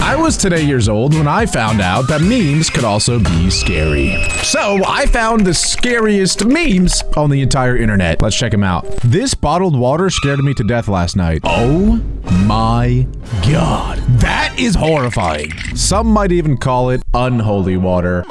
I was today years old when I found out that memes could also be scary. So I found the scariest memes on the entire internet. Let's check them out. This bottled water scared me to death last night. Oh my God. That is horrifying. Some might even call it unholy water.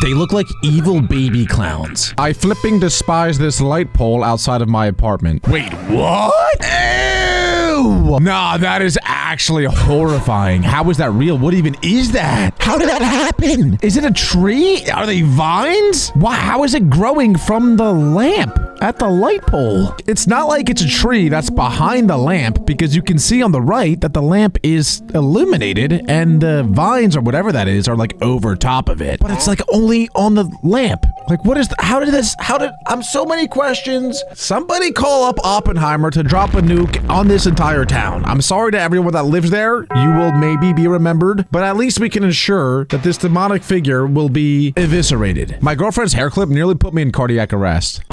They look like evil baby clowns. I flipping despise this light pole outside of my apartment. Wait, what? Ew! Nah, that is actually horrifying. How is that real? What even is that? How did that happen? Is it a tree? Are they vines? Wow, how is it growing from the lamp at the light pole? It's not like it's a tree that's behind the lamp, because you can see on the right that the lamp is illuminated and the vines or whatever that is are like over top of it. But it's like only on the lamp. Like, what is, I'm so many questions. Somebody call up Oppenheimer to drop a nuke on this entire town. I'm sorry to everyone that lives there. You will maybe be remembered, but at least we can ensure that this demonic figure will be eviscerated. My girlfriend's hair clip nearly put me in cardiac arrest.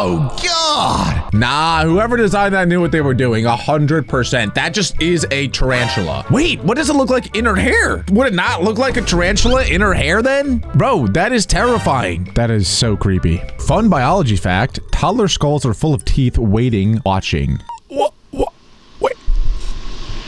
Oh, God. Nah, whoever designed that knew what they were doing, 100%. That just is a tarantula. Wait, what does it look like in her hair? Would it not look like a tarantula in her hair then? Bro, that is terrifying. That is so creepy. Fun biology fact, toddler skulls are full of teeth waiting, watching. What? Wait.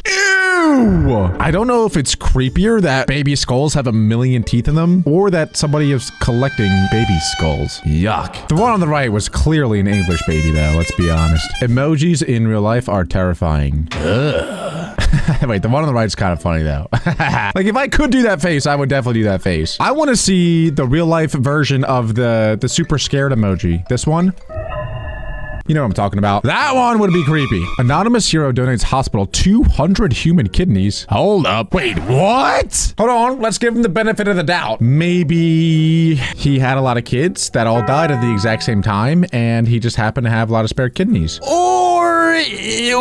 Ew! I don't know if it's creepier that baby skulls have 1 million teeth in them, or that somebody is collecting baby skulls. Yuck. The one on the right was clearly an English baby though, let's be honest. Emojis in real life are terrifying. Ugh. Wait, the one on the right is kind of funny though. Like, if I could do that face, I would definitely do that face. I want to see the real life version of the super scared emoji. This one. You know what I'm talking about. That one would be creepy. Anonymous hero donates hospital 200 human kidneys. Hold up. Wait, what? Hold on. Let's give him the benefit of the doubt. Maybe he had a lot of kids that all died at the exact same time, and he just happened to have a lot of spare kidneys. Or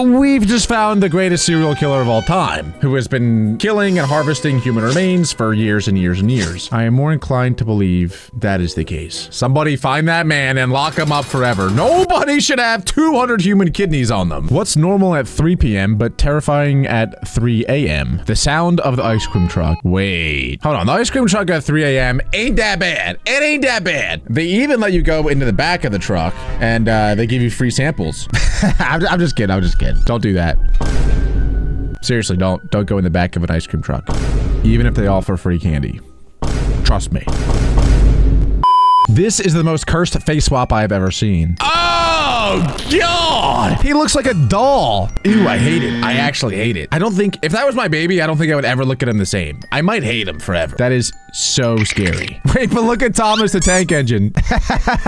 we've just found the greatest serial killer of all time, who has been killing and harvesting human remains for years and years and years. I am more inclined to believe that is the case. Somebody find that man and lock him up forever. Nobody should have 200 human kidneys on them. What's normal at 3 p.m. but terrifying at 3 a.m.? The sound of the ice cream truck. Wait. Hold on. The ice cream truck at 3 a.m. ain't that bad. It ain't that bad. They even let you go into the back of the truck and they give you free samples. I'm just kidding. I'm just kidding. Don't do that. Seriously, don't go in the back of an ice cream truck. Even if they offer free candy. Trust me. This is the most cursed face swap I have ever seen. Oh, God! He looks like a doll. Ew, I hate it. I actually hate it. I don't think, if that was my baby, I don't think I would ever look at him the same. I might hate him forever. That is so scary. Wait, but look at Thomas the Tank Engine.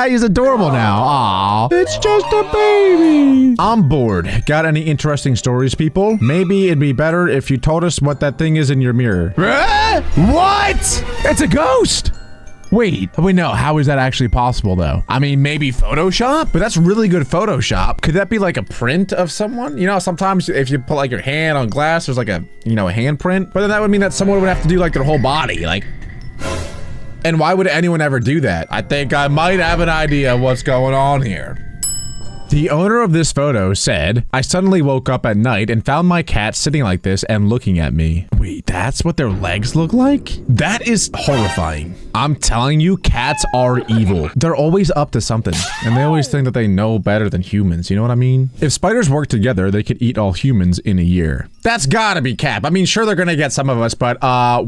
He's adorable now. Aw. It's just a baby. I'm bored. Got any interesting stories, people? Maybe it'd be better if you told us what that thing is in your mirror. What? It's a ghost. Wait, no, how is that actually possible though? I mean, maybe Photoshop, but that's really good Photoshop. Could that be like a print of someone? You know, sometimes if you put like your hand on glass, there's like a, you know, a handprint, but then that would mean that someone would have to do like their whole body, like. And why would anyone ever do that? I think I might have an idea what's going on here. The owner of this photo said, I suddenly woke up at night and found my cat sitting like this and looking at me. Wait, that's what their legs look like? That is horrifying. I'm telling you, cats are evil. They're always up to something, and they always think that they know better than humans, you know what I mean? If spiders worked together, they could eat all humans in a year. That's gotta be cap. I mean, sure, they're gonna get some of us, but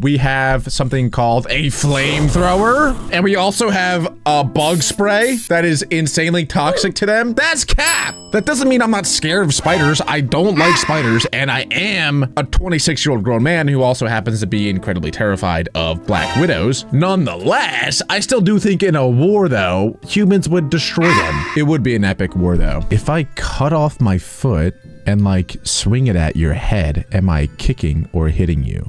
we have something called a flamethrower, and we also have a bug spray that is insanely toxic to them. That's cap. That doesn't mean I'm not scared of spiders. I don't like spiders, and I am a 26-year-old grown man who also happens to be incredibly terrified of black widows. Nonetheless, I still do think in a war, though, humans would destroy them. It would be an epic war, though. If I cut off my foot and like swing it at your head, am I kicking or hitting you?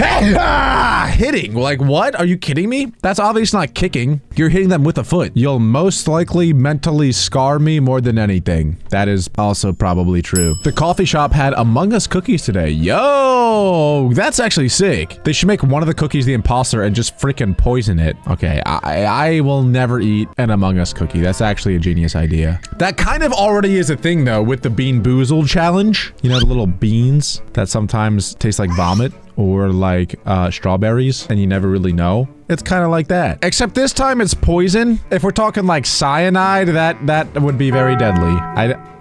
Hitting. Like, what? Are you kidding me? That's obviously not kicking. You're hitting them with a foot. You'll most likely mentally scar me more than anything. That is also probably true. The coffee shop had Among Us cookies today. Yo, that's actually sick. They should make one of the cookies the imposter and just freaking poison it. Okay, I will never eat an Among Us cookie. That's actually a genius idea. That kind of already is a thing though with the Bean Boozled challenge. You know, the little beans that sometimes taste like vomit or like strawberries and you never really know. It's kind of like that. Except this time it's poison. If we're talking like cyanide, that would be very deadly.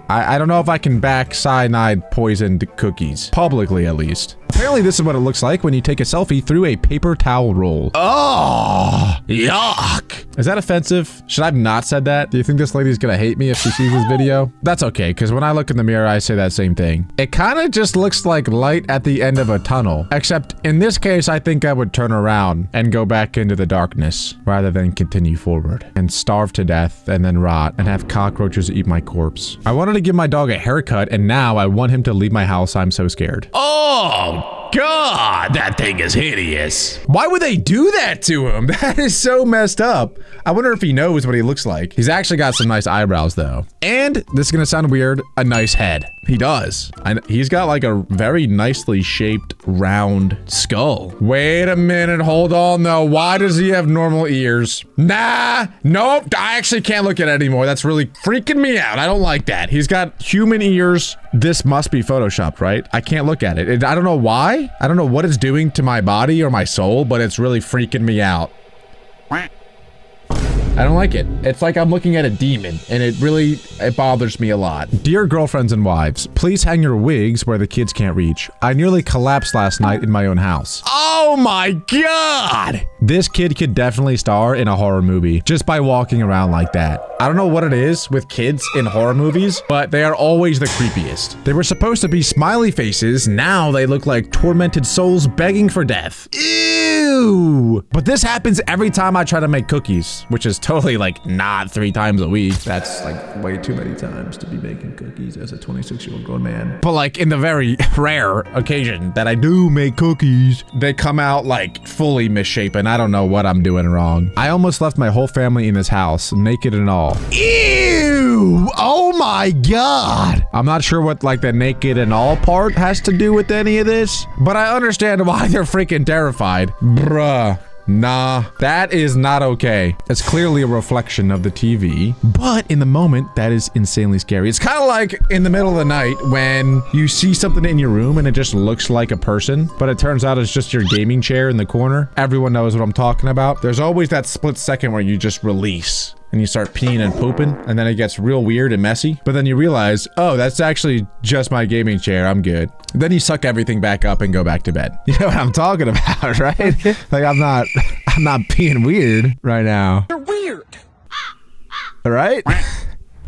I don't know if I can back cyanide poisoned cookies. Publicly, at least. Apparently, this is what it looks like when you take a selfie through a paper towel roll. Oh, yuck. Is that offensive? Should I have not said that? Do you think this lady's gonna hate me if she sees this video? That's okay, because when I look in the mirror, I say that same thing. It kind of just looks like light at the end of a tunnel. Except in this case, I think I would turn around and go back into the darkness rather than continue forward and starve to death and then rot and have cockroaches eat my corpse. I wanted to give my dog a haircut and now I want him to leave my house. I'm so scared. Oh, God, that thing is hideous. Why would they do that to him? That is so messed up. I wonder if he knows what he looks like. He's actually got some nice eyebrows though. And this is gonna sound weird, a nice head. He does. He's got like a very nicely shaped round skull. Wait a minute, hold on though. Why does he have normal ears? Nah, nope, I actually can't look at it anymore. That's really freaking me out. I don't like that. He's got human ears. This must be photoshopped, right? I can't look at it. I don't know why. I don't know what it's doing to my body or my soul, but it's really freaking me out. I don't like it. It's like I'm looking at a demon, and it bothers me a lot. Dear girlfriends and wives, please hang your wigs where the kids can't reach. I nearly collapsed last night in my own house. Oh my God! This kid could definitely star in a horror movie just by walking around like that. I don't know what it is with kids in horror movies, but they are always the creepiest. They were supposed to be smiley faces. Now they look like tormented souls begging for death. Ew! But this happens every time I try to make cookies, which is totally like not 3 times a week. That's like way too many times to be making cookies as a 26-year-old grown man. But like in the very rare occasion that I do make cookies, they come out like fully misshapen. I don't know what I'm doing wrong. I almost left my whole family in this house, naked and all. Ew! Oh my God! I'm not sure what like the naked and all part has to do with any of this, but I understand why they're freaking terrified. Bruh. Nah, that is not okay. It's clearly a reflection of the TV, but in the moment, that is insanely scary. It's kind of like in the middle of the night when you see something in your room and it just looks like a person, but it turns out it's just your gaming chair in the corner. Everyone knows what I'm talking about. There's always that split second where you just release and you start peeing and pooping, and then it gets real weird and messy. But then you realize, oh, that's actually just my gaming chair. I'm good. Then you suck everything back up and go back to bed. You know what I'm talking about, right? Like I'm not being weird right now. You're weird. All right?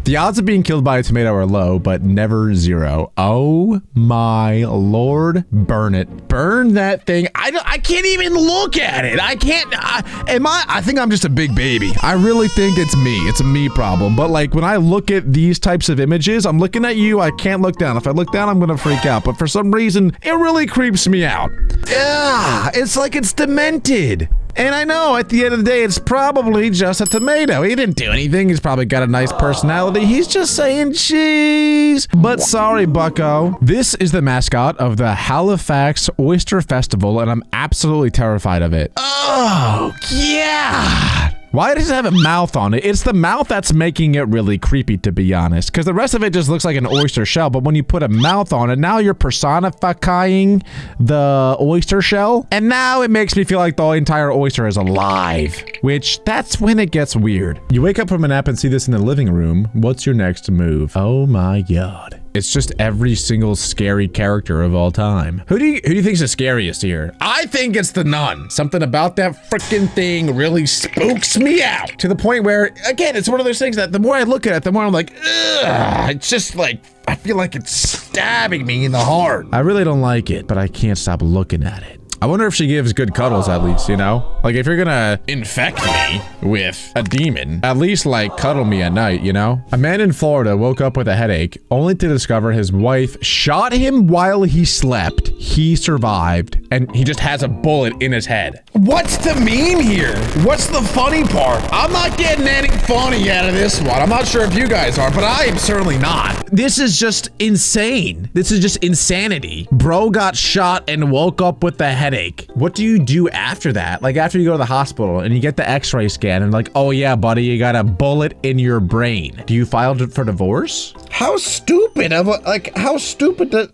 The odds of being killed by a tomato are low, but never 0. Oh my Lord. Burn it. Burn that thing. I can't even look at it. I can't. I think I'm just a big baby. I really think it's me. It's a me problem. But like when I look at these types of images, I'm looking at you. I can't look down. If I look down, I'm going to freak out. But for some reason, it really creeps me out. Yeah, it's like it's demented. And I know at the end of the day, it's probably just a tomato. He didn't do anything. He's probably got a nice personality. He's just saying cheese. But sorry, bucko. This is the mascot of the Halifax Oyster Festival, and I'm absolutely terrified of it. Oh, yeah. Why does it have a mouth on it? It's the mouth that's making it really creepy, to be honest. Because the rest of it just looks like an oyster shell. But when you put a mouth on it, now you're personifying the oyster shell. And now it makes me feel like the entire oyster is alive. Which, that's when it gets weird. You wake up from a nap and see this in the living room. What's your next move? Oh my God. It's just every single scary character of all time. Who do you think's the scariest here? I think it's the nun. Something about that freaking thing really spooks me out to the point where, again, it's one of those things that the more I look at it, the more I'm like, ugh, it's just like, I feel like it's stabbing me in the heart. I really don't like it, but I can't stop looking at it. I wonder if she gives good cuddles at least, you know? Like if you're gonna infect me with a demon, at least like cuddle me at night, you know? A man in Florida woke up with a headache only to discover his wife shot him while he slept. He survived and he just has a bullet in his head. What's the meme here? What's the funny part? I'm not getting any funny out of this one. I'm not sure if you guys are, but I am certainly not. This is just insane. This is just insanity. Bro got shot and woke up with a headache. What do you do after that? Like after you go to the hospital and you get the x-ray scan and like, oh yeah, buddy, you got a bullet in your brain. Do you file for divorce? How stupid of a, like, how stupid does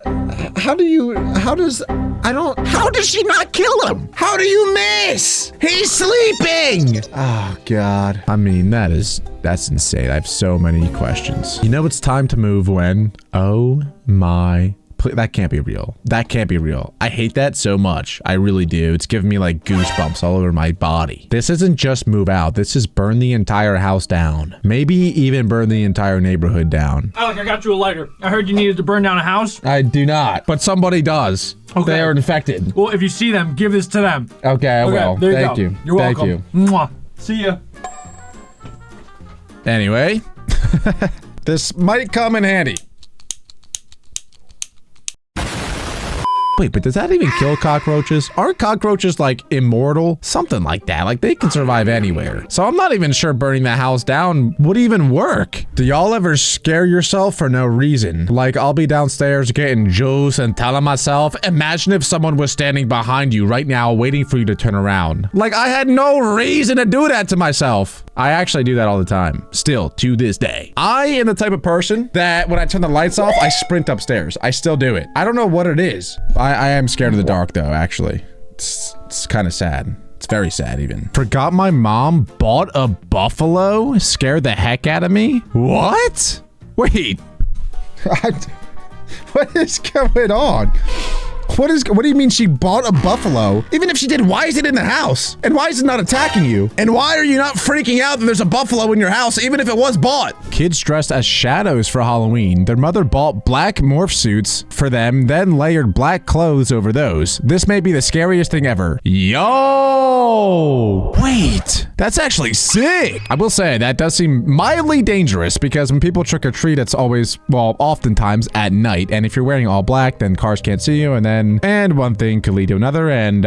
she not kill him? How do you miss? He's sleeping. Oh God. I mean, that's insane. I have so many questions. You know, it's time to move when, oh my, that can't be real. That can't be real. I hate that so much. I really do. It's giving me like goosebumps all over my body. This isn't just move out. This is burn the entire house down. Maybe even burn the entire neighborhood down. Alec, I got you a lighter. I heard you needed to burn down a house. I do not, but somebody does. Okay. They are infected. Well, if you see them, give this to them. Okay, I will. Thank you. You're welcome. Thank you. Mwah. See ya. Anyway, this might come in handy. Wait, but does that even kill cockroaches? Aren't cockroaches like immortal? Something like that. Like they can survive anywhere. So I'm not even sure burning the house down would even work. Do y'all ever scare yourself for no reason? Like I'll be downstairs getting juice and telling myself, imagine if someone was standing behind you right now waiting for you to turn around. Like I had no reason to do that to myself. I actually do that all the time. Still, to this day. I am the type of person that when I turn the lights off, I sprint upstairs. I still do it. I don't know what it is. I am scared of the dark though, actually. It's kind of sad. It's very sad even. Forgot my mom bought a buffalo? Scared the heck out of me? What? Wait. What is going on? What do you mean she bought a buffalo? Even if she did, why is it in the house? And why is it not attacking you? And why are you not freaking out that there's a buffalo in your house, even if it was bought? Kids dressed as shadows for Halloween. Their mother bought black morph suits for them, then layered black clothes over those. This may be the scariest thing ever. Yo! Wait, that's actually sick. I will say that does seem mildly dangerous because when people trick or treat, it's always, well, oftentimes at night. And if you're wearing all black, then cars can't see you, and then one thing could lead to another, and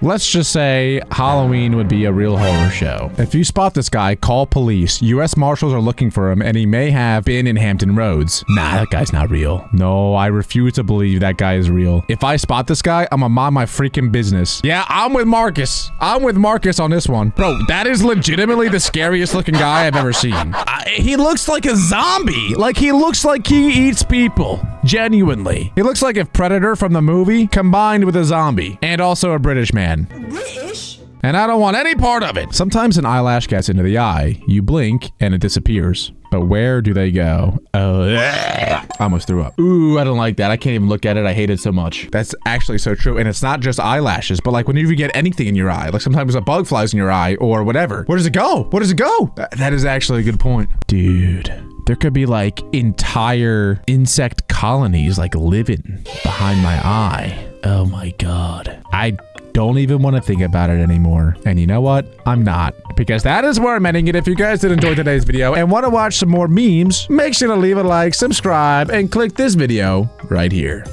let's just say Halloween would be a real horror show. If you spot this guy, call police. U.S. Marshals are looking for him, and he may have been in Hampton Roads. Nah, that guy's not real. No, I refuse to believe that guy is real. If I spot this guy, I'm gonna mind my freaking business. Yeah, I'm with Marcus. I'm with Marcus on this one. Bro, that is legitimately the scariest looking guy I've ever seen. He looks like a zombie. Like, he looks like he eats people. Genuinely. He looks like if Predator from the movie combined with a zombie and also a British man. British? And I don't want any part of it. Sometimes an eyelash gets into the eye. You blink and it disappears. But where do they go? Oh, I almost threw up. Ooh, I don't like that. I can't even look at it. I hate it so much. That's actually so true. And it's not just eyelashes, but like whenever you get anything in your eye, like sometimes a bug flies in your eye or whatever. Where does it go? Where does it go? That is actually a good point. Dude, there could be like entire insect colonies like living behind my eye. Oh my God. I don't even want to think about it anymore. And you know what? I'm not. Because that is where I'm ending it. If you guys did enjoy today's video and want to watch some more memes, make sure to leave a like, subscribe, and click this video right here.